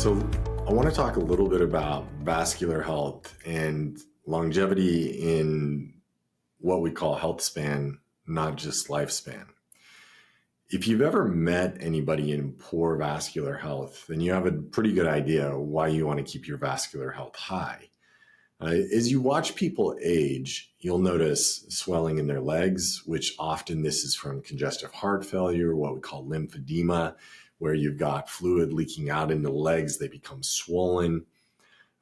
So, I want to talk a little bit about vascular health and longevity in what we call health span, not just lifespan. If you've ever met anybody in poor vascular health, then you have a pretty good idea why you want to keep your vascular health high. As you watch people age, you'll notice swelling in their legs, which often this is from congestive heart failure, what we call lymphedema, where you've got fluid leaking out in the legs, they become swollen.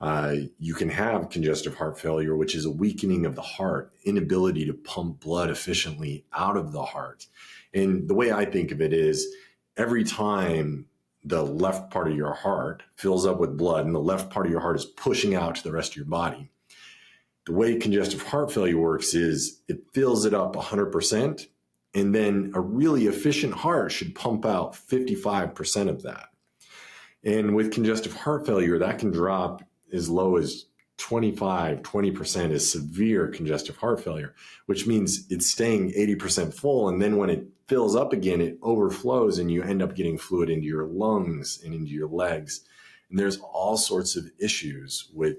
You can have congestive heart failure, which is a weakening of the heart, inability to pump blood efficiently out of the heart. And the way I think of it is every time the left part of your heart fills up with blood and the left part of your heart is pushing out to the rest of your body, the way congestive heart failure works is it fills it up 100%, and then a really efficient heart should pump out 55% of that. And with congestive heart failure, that can drop as low as 20% is severe congestive heart failure, which means it's staying 80% full. And then when it fills up again, it overflows and you end up getting fluid into your lungs and into your legs. And there's all sorts of issues with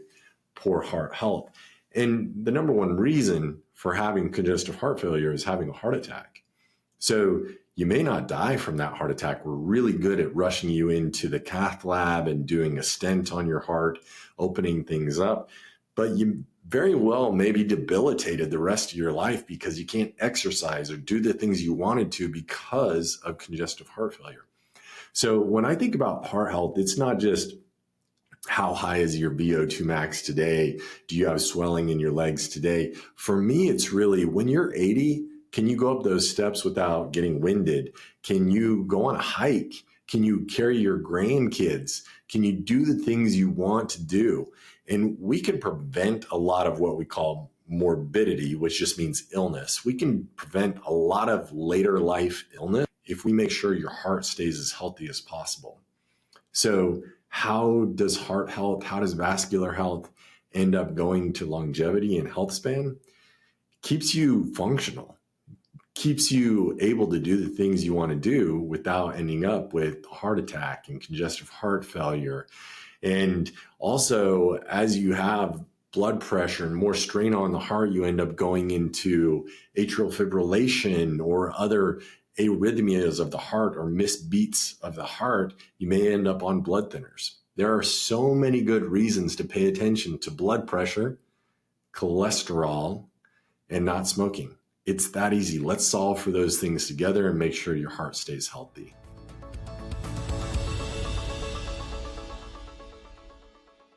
poor heart health. And the number one reason for having congestive heart failure is having a heart attack. So you may not die from that heart attack. We're really good at rushing you into the cath lab and doing a stent on your heart, opening things up. But you very well may be debilitated the rest of your life because you can't exercise or do the things you wanted to because of congestive heart failure. So when I think about heart health, it's not just how high is your VO2 max today? Do you have swelling in your legs today? For me, it's really when you're 80, can you go up those steps without getting winded? Can you go on a hike? Can you carry your grandkids? Can you do the things you want to do? And we can prevent a lot of what we call morbidity, which just means illness. We can prevent a lot of later life illness if we make sure your heart stays as healthy as possible. So how does heart health, how does vascular health end up going to longevity and health span? Keeps you functional, keeps you able to do the things you want to do without ending up with heart attack and congestive heart failure. And also, as you have blood pressure and more strain on the heart, you end up going into atrial fibrillation or other arrhythmias of the heart or missed beats of the heart. You may end up on blood thinners. There are so many good reasons to pay attention to blood pressure, cholesterol, and not smoking. It's that easy. Let's solve for those things together and make sure your heart stays healthy.